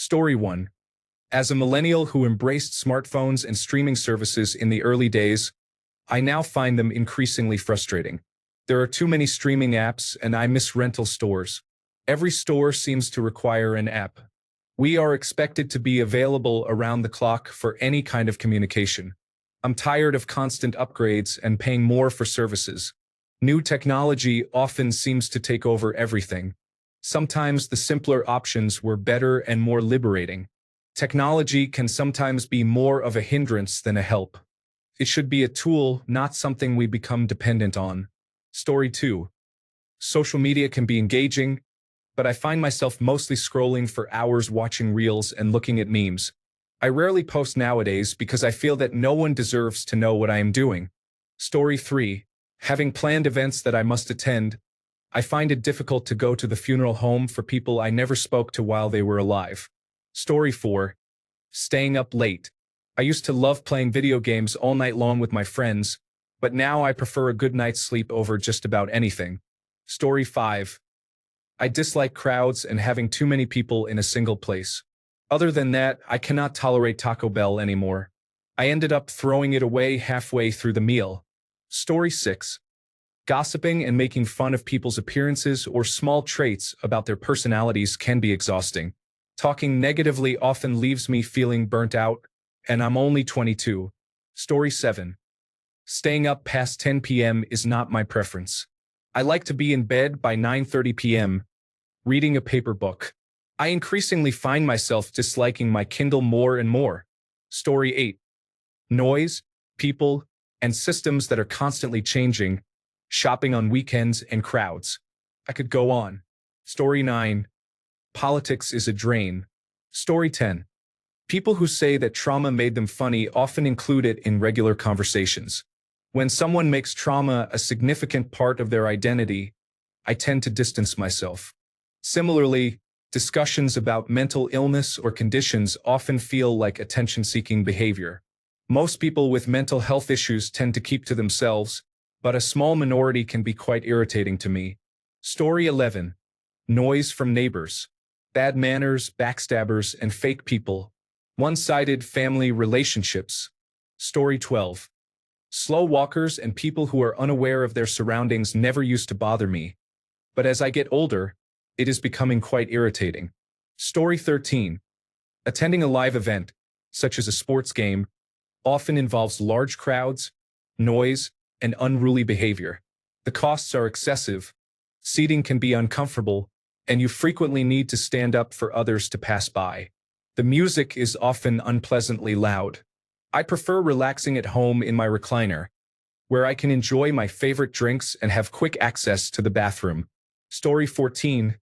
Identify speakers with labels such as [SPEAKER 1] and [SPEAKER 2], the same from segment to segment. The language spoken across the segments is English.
[SPEAKER 1] Story 1. As a millennial who embraced smartphones and streaming services in the early days, I now find them increasingly frustrating. There are too many streaming apps and I miss rental stores. Every store seems to require an app. We are expected to be available around the clock for any kind of communication. I'm tired of constant upgrades and paying more for services. New technology often seems to take over everything. Sometimes the simpler options were better and more liberating. Technology can sometimes be more of a hindrance than a help. It should be a tool, not something we become dependent on. Story 2. Social media can be engaging, but I find myself mostly scrolling for hours watching reels and looking at memes. I rarely post nowadays because I feel that no one deserves to know what I am doing. Story 3. Having planned events that I must attend, I find it difficult to go to the funeral home for people I never spoke to while they were alive. Story 4. Staying up late. I used to love playing video games all night long with my friends, but now I prefer a good night's sleep over just about anything. Story 5. I dislike crowds and having too many people in a single place. Other than that, I cannot tolerate Taco Bell anymore. I ended up throwing it away halfway through the meal. Story 6. Gossiping and making fun of people's appearances or small traits about their personalities can be exhausting. Talking negatively often leaves me feeling burnt out, and I'm only 22. Story 7. Staying up past 10 p.m. is not my preference. I like to be in bed by 9:30 p.m., reading a paper book. I increasingly find myself disliking my Kindle more and more. Story 8. Noise, people, and systems that are constantly changing, shopping on weekends and crowds. I could go on. Story 9. Politics is a drain. Story 10. People who say that trauma made them funny often include it in regular conversations. When someone makes trauma a significant part of their identity, I tend to distance myself. Similarly, discussions about mental illness or conditions often feel like attention-seeking behavior. Most people with mental health issues tend to keep to themselves, but a small minority can be quite irritating to me. Story 11. Noise from neighbors. Bad manners, backstabbers, and fake people. One-sided family relationships. Story 12. Slow walkers and people who are unaware of their surroundings never used to bother me, but as I get older, it is becoming quite irritating. Story 13. Attending a live event, such as a sports game, often involves large crowds, noise, and unruly behavior. The costs are excessive, seating can be uncomfortable, and you frequently need to stand up for others to pass by. The music is often unpleasantly loud. I prefer relaxing at home in my recliner, where I can enjoy my favorite drinks and have quick access to the bathroom. Story 14.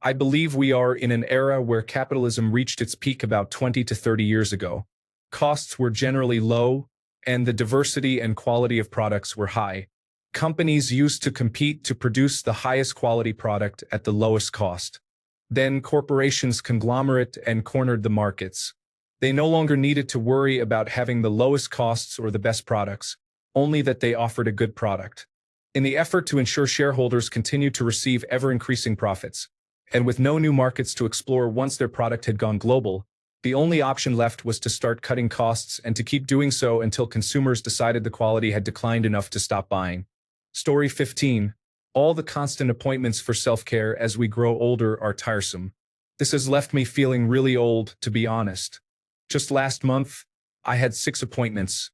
[SPEAKER 1] I believe we are in an era where capitalism reached its peak about 20 to 30 years ago. Costs were generally low, and the diversity and quality of products were high. Companies used to compete to produce the highest quality product at the lowest cost. Then corporations conglomerate and cornered the markets. They no longer needed to worry about having the lowest costs or the best products, only that they offered a good product. In the effort to ensure shareholders continued to receive ever-increasing profits, and with no new markets to explore once their product had gone global, the only option left was to start cutting costs and to keep doing so until consumers decided the quality had declined enough to stop buying. Story 15. All the constant appointments for self-care as we grow older are tiresome. This has left me feeling really old, to be honest. Just last month, I had 6 appointments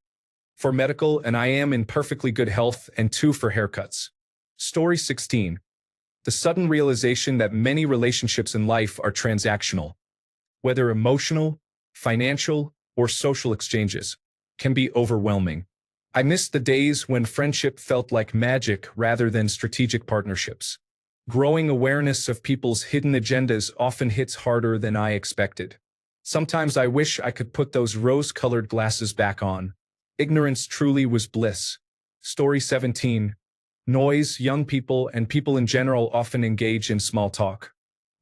[SPEAKER 1] for medical, and I am in perfectly good health, and 2 for haircuts. Story 16. The sudden realization that many relationships in life are transactional, whether emotional, financial, or social exchanges, can be overwhelming. I miss the days when friendship felt like magic rather than strategic partnerships. Growing awareness of people's hidden agendas often hits harder than I expected. Sometimes I wish I could put those rose-colored glasses back on. Ignorance truly was bliss. Story 17. Noise, young people, and people in general often engage in small talk.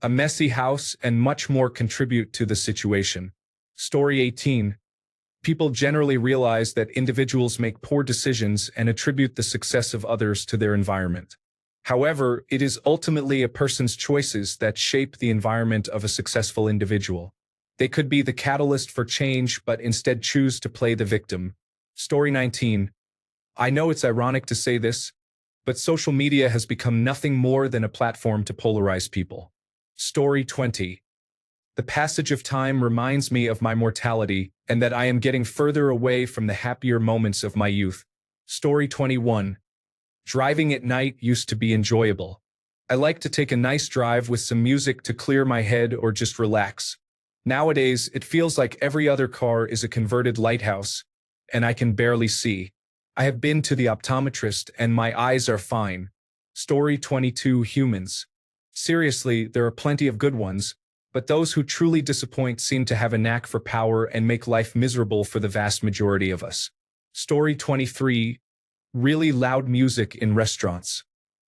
[SPEAKER 1] A messy house and much more contribute to the situation. Story 18. People generally realize that individuals make poor decisions and attribute the success of others to their environment. However, it is ultimately a person's choices that shape the environment of a successful individual. They could be the catalyst for change, but instead choose to play the victim. Story 19. I know it's ironic to say this, but social media has become nothing more than a platform to polarize people. Story 20. The passage of time reminds me of my mortality and that I am getting further away from the happier moments of my youth. Story 21. Driving at night used to be enjoyable. I like to take a nice drive with some music to clear my head or just relax. Nowadays, it feels like every other car is a converted lighthouse, and I can barely see. I have been to the optometrist and my eyes are fine. Story 22. Humans. Seriously, there are plenty of good ones, but those who truly disappoint seem to have a knack for power and make life miserable for the vast majority of us. Story 23. Really loud music in restaurants.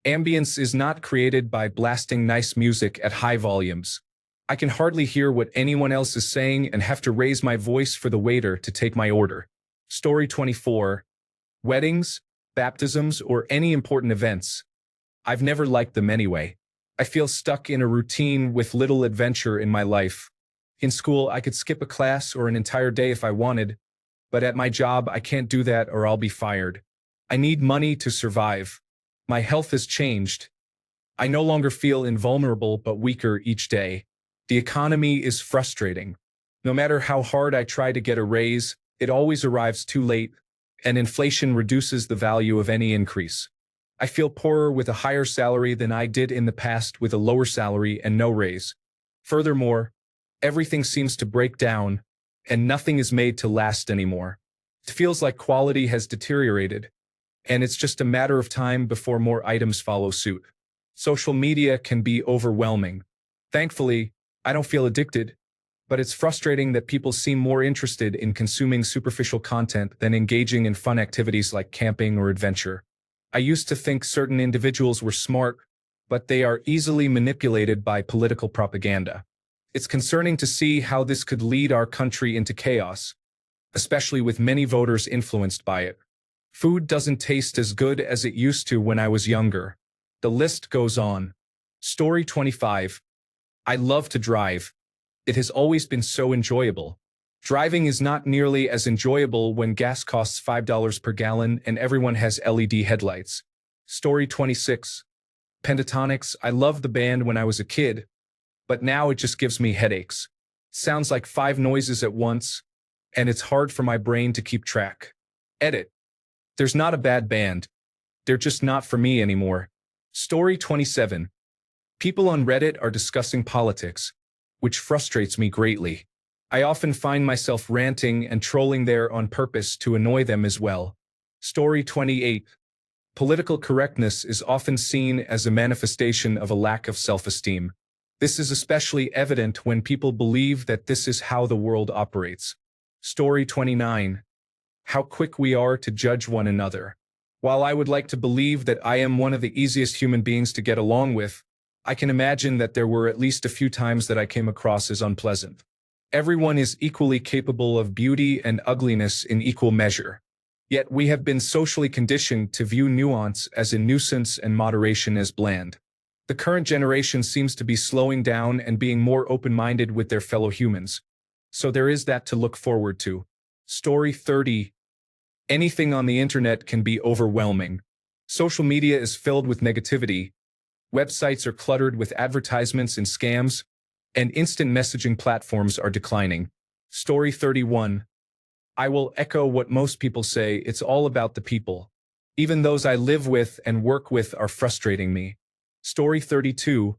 [SPEAKER 1] Ambience is not created by blasting nice music at high volumes. I can hardly hear what anyone else is saying and have to raise my voice for the waiter to take my order. Story 24. Weddings, baptisms, or any important events. I've never liked them anyway. I feel stuck in a routine with little adventure in my life. In school, I could skip a class or an entire day if I wanted, but at my job, I can't do that or I'll be fired. I need money to survive. My health has changed. I no longer feel invulnerable but weaker each day. The economy is frustrating. No matter how hard I try to get a raise, it always arrives too late, and inflation reduces the value of any increase. I feel poorer with a higher salary than I did in the past with a lower salary and no raise. Furthermore, everything seems to break down, and nothing is made to last anymore. It feels like quality has deteriorated, and it's just a matter of time before more items follow suit. Social media can be overwhelming. Thankfully, I don't feel addicted, but it's frustrating that people seem more interested in consuming superficial content than engaging in fun activities like camping or adventure. I used to think certain individuals were smart, but they are easily manipulated by political propaganda. It's concerning to see how this could lead our country into chaos, especially with many voters influenced by it. Food doesn't taste as good as it used to when I was younger. The list goes on. Story 25. I love to drive. It has always been so enjoyable. Driving is not nearly as enjoyable when gas costs $5 per gallon and everyone has LED headlights. Story 26. Pentatonics. I loved the band when I was a kid, but now it just gives me headaches. Sounds like 5 noises at once, and it's hard for my brain to keep track. Edit. There's not a bad band. They're just not for me anymore. Story 27. People on Reddit are discussing politics, which frustrates me greatly. I often find myself ranting and trolling there on purpose to annoy them as well. Story 28. Political correctness is often seen as a manifestation of a lack of self-esteem. This is especially evident when people believe that this is how the world operates. Story 29. How quick we are to judge one another. While I would like to believe that I am one of the easiest human beings to get along with, I can imagine that there were at least a few times that I came across as unpleasant. Everyone is equally capable of beauty and ugliness in equal measure. Yet we have been socially conditioned to view nuance as a nuisance and moderation as bland. The current generation seems to be slowing down and being more open-minded with their fellow humans. So there is that to look forward to. Story 30. Anything on the internet can be overwhelming. Social media is filled with negativity. Websites are cluttered with advertisements and scams, and instant messaging platforms are declining. Story 31. I will echo what most people say, it's all about the people. Even those I live with and work with are frustrating me. Story 32.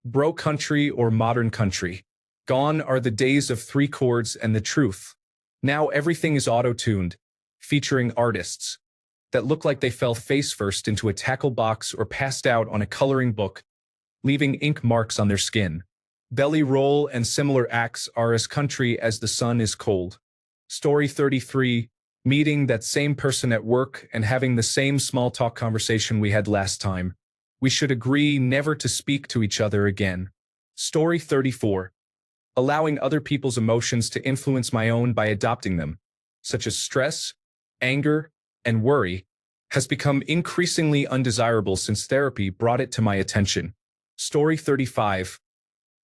[SPEAKER 1] Bro country or modern country. Gone are the days of 3 chords and the truth. Now everything is auto-tuned, featuring artists that look like they fell face first into a tackle box or passed out on a coloring book, leaving ink marks on their skin. Belly roll and similar acts are as country as the sun is cold. Story 33. Meeting that same person at work and having the same small talk conversation we had last time. We should agree never to speak to each other again. Story 34. Allowing other people's emotions to influence my own by adopting them, such as stress, anger, and worry, has become increasingly undesirable since therapy brought it to my attention. Story 35.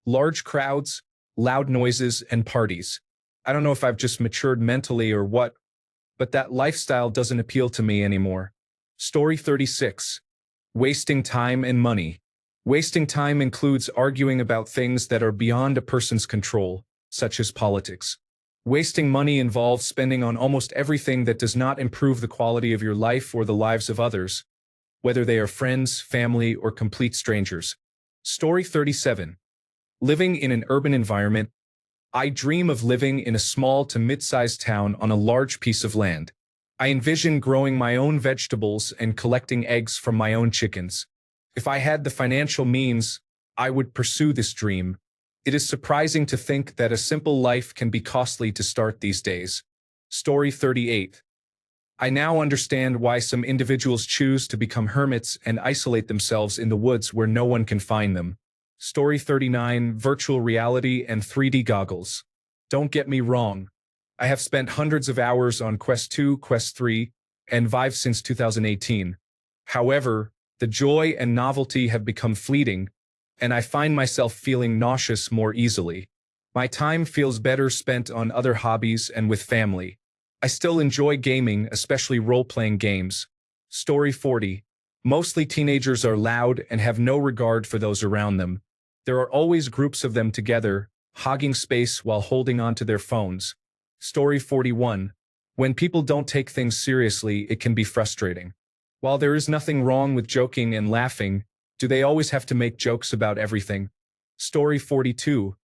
[SPEAKER 1] Large crowds, loud noises, and parties. I don't know if I've just matured mentally or what, but that lifestyle doesn't appeal to me anymore. Story 36. Wasting time and money. Wasting time includes arguing about things that are beyond a person's control, such as politics. Wasting money involves spending on almost everything that does not improve the quality of your life or the lives of others, whether they are friends, family, or complete strangers. Story 37. Living in an urban environment. I dream of living in a small to mid-sized town on a large piece of land. I envision growing my own vegetables and collecting eggs from my own chickens. If I had the financial means, I would pursue this dream. It is surprising to think that a simple life can be costly to start these days. Story 38. I now understand why some individuals choose to become hermits and isolate themselves in the woods where no one can find them. Story 39. Virtual reality and 3D goggles. Don't get me wrong. I have spent hundreds of hours on Quest 2, Quest 3, and Vive since 2018. However, the joy and novelty have become fleeting, and I find myself feeling nauseous more easily. My time feels better spent on other hobbies and with family. I still enjoy gaming, especially role-playing games. Story 40. Mostly teenagers are loud and have no regard for those around them. There are always groups of them together, hogging space while holding onto their phones. Story 41. When people don't take things seriously, it can be frustrating. While there is nothing wrong with joking and laughing, do they always have to make jokes about everything? Story 42.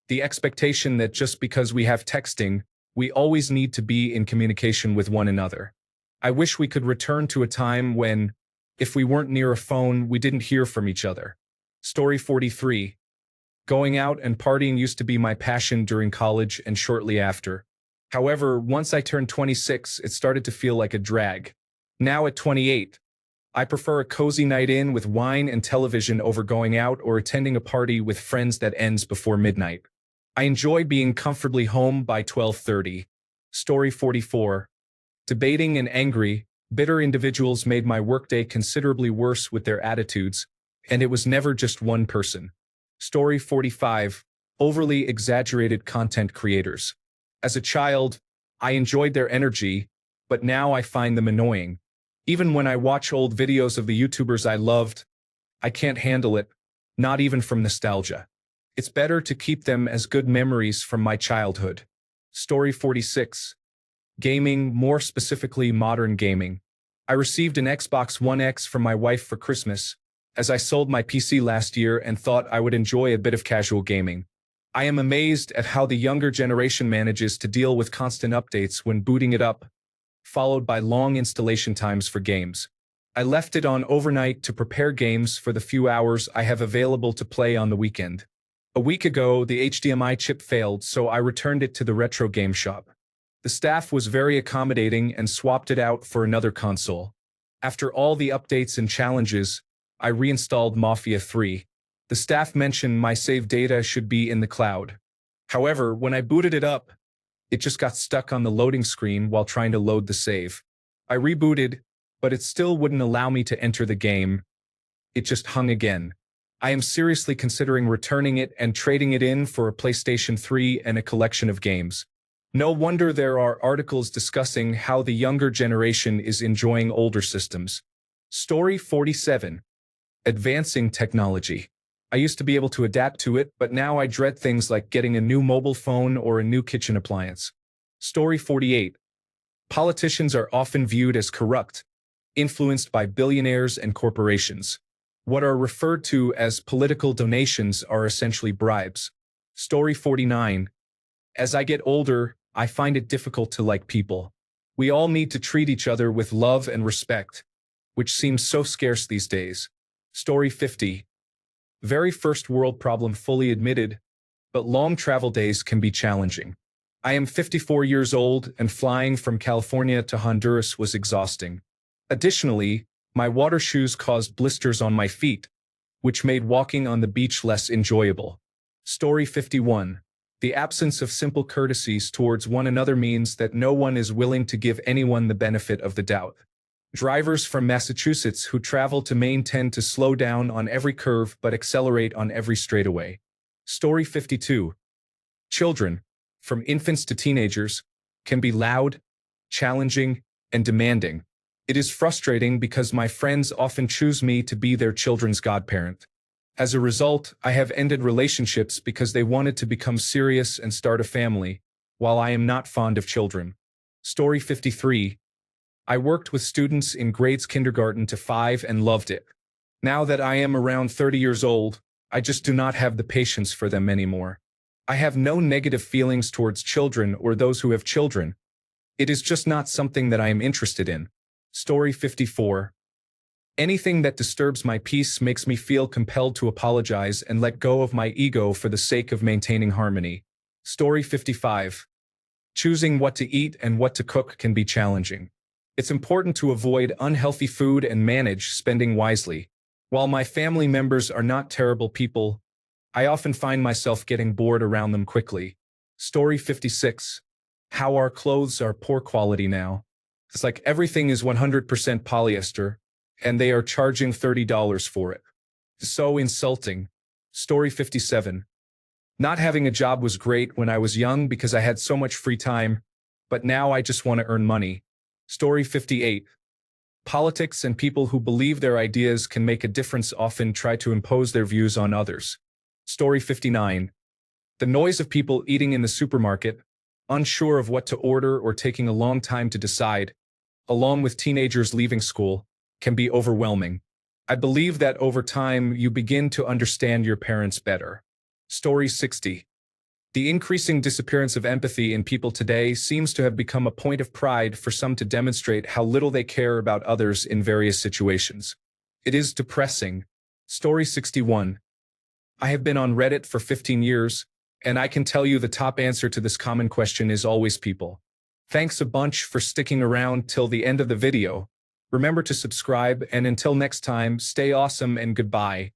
[SPEAKER 1] The expectation that just because we have texting, we always need to be in communication with one another. I wish we could return to a time when, if we weren't near a phone, we didn't hear from each other. Story 43. Going out and partying used to be my passion during college and shortly after. However, once I turned 26, it started to feel like a drag. Now at 28, I prefer a cozy night in with wine and television over going out or attending a party with friends that ends before midnight. I enjoy being comfortably home by 12:30. Story 44. Debating and angry, bitter individuals made my workday considerably worse with their attitudes, and it was never just one person. Story 45. Overly exaggerated content creators. As a child, I enjoyed their energy, but now I find them annoying. Even when I watch old videos of the YouTubers I loved, I can't handle it, not even from nostalgia. It's better to keep them as good memories from my childhood. Story 46. Gaming, more specifically modern gaming. I received an Xbox One X from my wife for Christmas, as I sold my PC last year and thought I would enjoy a bit of casual gaming. I am amazed at how the younger generation manages to deal with constant updates when booting it up, followed by long installation times for games. I left it on overnight to prepare games for the few hours I have available to play on the weekend. A week ago, the HDMI chip failed, so I returned it to the retro game shop. The staff was very accommodating and swapped it out for another console. After all the updates and challenges, I reinstalled Mafia 3. The staff mentioned my save data should be in the cloud. However, when I booted it up, it just got stuck on the loading screen while trying to load the save. I rebooted, but it still wouldn't allow me to enter the game. It just hung again. I am seriously considering returning it and trading it in for a PlayStation 3 and a collection of games. No wonder there are articles discussing how the younger generation is enjoying older systems. Story 47. Advancing technology. I used to be able to adapt to it, but now I dread things like getting a new mobile phone or a new kitchen appliance. Story 48. Politicians are often viewed as corrupt, influenced by billionaires and corporations. What are referred to as political donations are essentially bribes. Story 49. As I get older, I find it difficult to like people. We all need to treat each other with love and respect, which seems so scarce these days. Story 50. Very first world problem fully admitted, but long travel days can be challenging. I am 54 years old and flying from California to Honduras was exhausting. Additionally, my water shoes caused blisters on my feet, which made walking on the beach less enjoyable. Story 51. The absence of simple courtesies towards one another means that no one is willing to give anyone the benefit of the doubt. Drivers from Massachusetts who travel to Maine tend to slow down on every curve but accelerate on every straightaway. Story 52. Children, from infants to teenagers, can be loud, challenging, and demanding. It is frustrating because my friends often choose me to be their children's godparent. As a result, I have ended relationships because they wanted to become serious and start a family, while I am not fond of children. Story 53. I worked with students in grades kindergarten to 5 and loved it. Now that I am around 30 years old, I just do not have the patience for them anymore. I have no negative feelings towards children or those who have children. It is just not something that I am interested in. Story 54. Anything that disturbs my peace makes me feel compelled to apologize and let go of my ego for the sake of maintaining harmony. Story 55. Choosing what to eat and what to cook can be challenging. It's important to avoid unhealthy food and manage spending wisely. While my family members are not terrible people, I often find myself getting bored around them quickly. Story 56. How our clothes are poor quality now. It's like everything is 100% polyester, and they are charging $30 for it. So insulting. Story 57. Not having a job was great when I was young because I had so much free time, but now I just want to earn money. Story 58. Politics and people who believe their ideas can make a difference often try to impose their views on others. Story 59. The noise of people eating in the supermarket, unsure of what to order or taking a long time to decide, along with teenagers leaving school, can be overwhelming. I believe that over time you begin to understand your parents better. Story 60. The increasing disappearance of empathy in people today seems to have become a point of pride for some to demonstrate how little they care about others in various situations. It is depressing. Story 61. I have been on Reddit for 15 years, and I can tell you the top answer to this common question is always people. Thanks a bunch for sticking around till the end of the video. Remember to subscribe, and until next time, stay awesome and goodbye.